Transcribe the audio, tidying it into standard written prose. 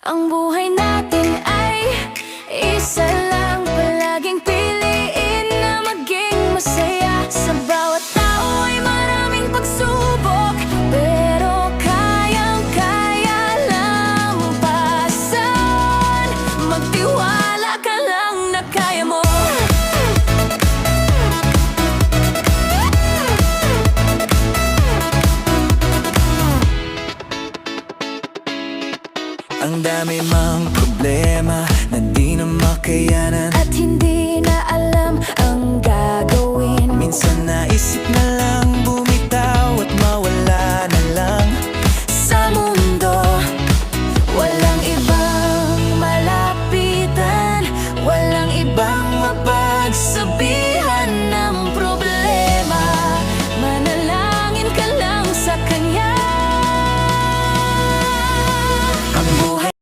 Ang buhay natin ay isa lang. Palaging piliin na maging masaya. Sa bawat tao ay maraming pagsubok, pero kayang-kaya lampasan. Magtiwala ka lang na kaya mo. Ang dami mang problema na di na makayanan, At hindi na alam ang gagawin. minsan naisip na lang